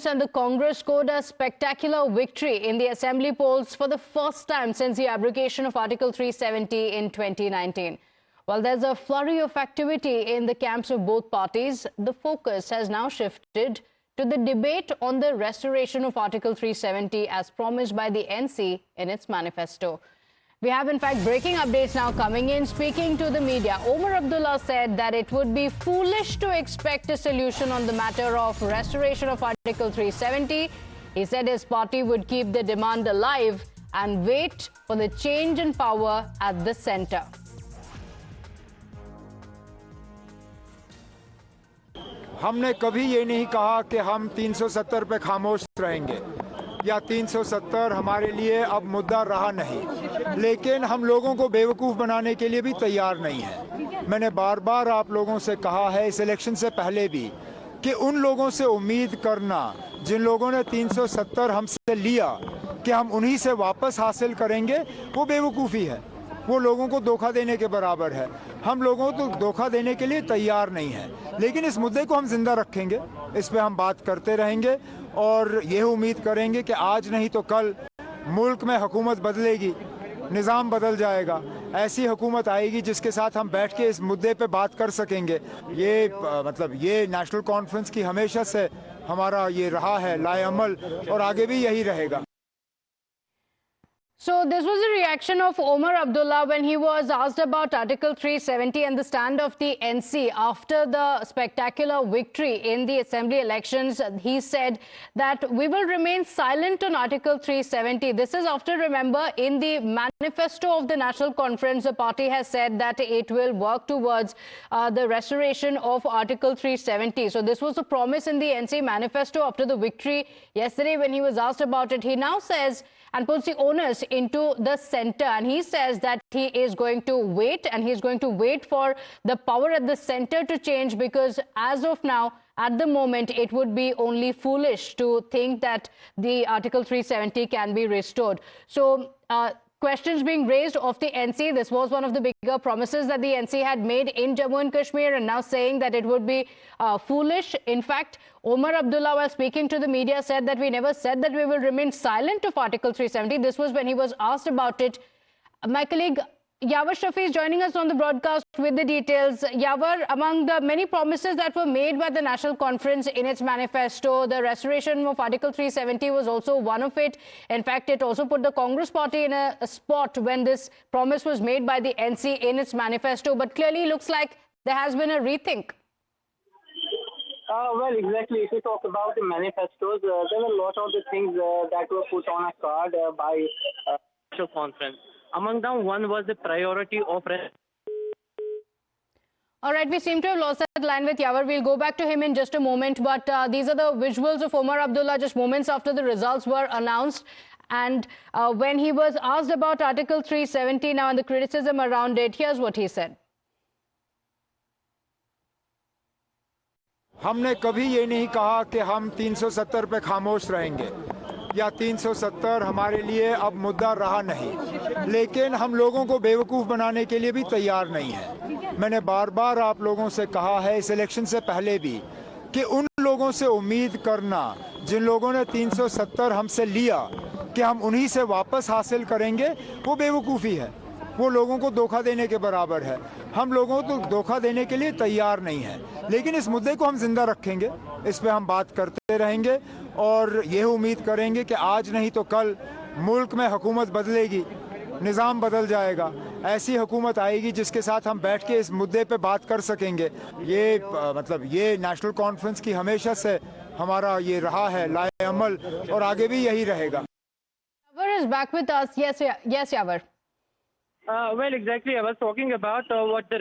elections and the Congress scored a spectacular victory in the assembly polls for the first time since the abrogation of Article 370 in 2019. While there's a flurry of activity in the camps of both parties, the focus has now shifted to the debate on the restoration of Article 370 as promised by the NC in its manifesto. We have, in fact, breaking updates now coming in. Speaking to the media, Umar Abdullah said that it would be foolish to expect a solution on the matter of restoration of Article 370. He said his party would keep the demand alive and wait for the change in power at the centre. हमने कभी ये नहीं कहा कि हम 370 पे खामोश रहेंगे या 370 हमारे लिए अब मुद्दा रहा नहीं, लेकिन हम लोगों को बेवकूफ़ बनाने के लिए भी तैयार नहीं है। मैंने बार बार आप लोगों से कहा है इस इलेक्शन से पहले भी कि उन लोगों से उम्मीद करना जिन लोगों ने 370 हमसे लिया कि हम उन्हीं से वापस हासिल करेंगे, वो बेवकूफ़ी है, वो लोगों को धोखा देने के बराबर है। हम लोगों को धोखा देने के लिए तैयार नहीं है, लेकिन इस मुद्दे को हम जिंदा रखेंगे, इस पे हम बात करते रहेंगे और ये उम्मीद करेंगे कि आज नहीं तो कल मुल्क में हुकूमत बदलेगी, निज़ाम बदल जाएगा, ऐसी हुकूमत आएगी जिसके साथ हम बैठ के इस मुद्दे पे बात कर सकेंगे। ये नेशनल कॉन्फ्रेंस की हमेशा से हमारा ये रहा है लाएअमल और आगे भी यही रहेगा। So this was a reaction of Umar Abdullah when he was asked about Article 370 and the stand of the NC after the spectacular victory in the assembly elections. He said that we will remain silent on Article 370. This is after, remember, in the manifesto of the National Conference, the party has said that it will work towards the restoration of Article 370. So this was a promise in the NC manifesto after the victory yesterday. When he was asked about it, he now says and puts the onus into the centre, and he says that he is going to wait, and he's going to wait for the power at the centre to change, because as of now, at the moment, it would be only foolish to think that the Article 370 can be restored. So questions being raised of the NC. This was one of the bigger promises that the NC had made in Jammu and Kashmir, and now saying that it would be foolish. In fact, Umar Abdullah, while speaking to the media, said that we never said that we will remain silent of Article 370. This was when he was asked about it. My colleague Yawar Shafi is joining us on the broadcast with the details. Yawar, among the many promises that were made by the National Conference in its manifesto, the restoration of Article 370 was also one of it. In fact, it also put the Congress party in a spot when this promise was made by the NC in its manifesto. But clearly looks like there has been a rethink. Well, exactly. If we talk about the manifestos, there were a lot of the things that were put on a card by the National Conference. Among them, one was the priority of... All right, we seem to have lost that line with Yawar. We'll go back to him in just a moment. But these are the visuals of Umar Abdullah just moments after the results were announced. And when he was asked about Article 370 now and the criticism around it, here's what he said. हमने कभी ये नहीं कहा कि हम 370 पे खामोश रहेंगे या 370 हमारे लिए अब मुद्दा रहा नहीं, लेकिन हम लोगों को बेवकूफ़ बनाने के लिए भी तैयार नहीं है। मैंने बार बार आप लोगों से कहा है इस इलेक्शन से पहले भी कि उन लोगों से उम्मीद करना जिन लोगों ने 370 हमसे लिया कि हम उन्हीं से वापस हासिल करेंगे, वो बेवकूफ़ी है, वो लोगों को धोखा देने के बराबर है। हम लोगों को धोखा देने के लिए तैयार नहीं है, लेकिन इस मुद्दे को हम जिंदा रखेंगे, इस पे हम बात करते रहेंगे और ये उम्मीद करेंगे कि आज नहीं तो कल मुल्क में हुकूमत बदलेगी, निज़ाम बदल जाएगा, ऐसी हुकूमत आएगी जिसके साथ हम बैठ के इस मुद्दे पे बात कर सकेंगे। ये नेशनल कॉन्फ्रेंस की हमेशा से हमारा ये रहा है लाएअमल और आगे भी यही रहेगा। Yawar is back with us. Yes, Yawar. Well, exactly. I was talking about what the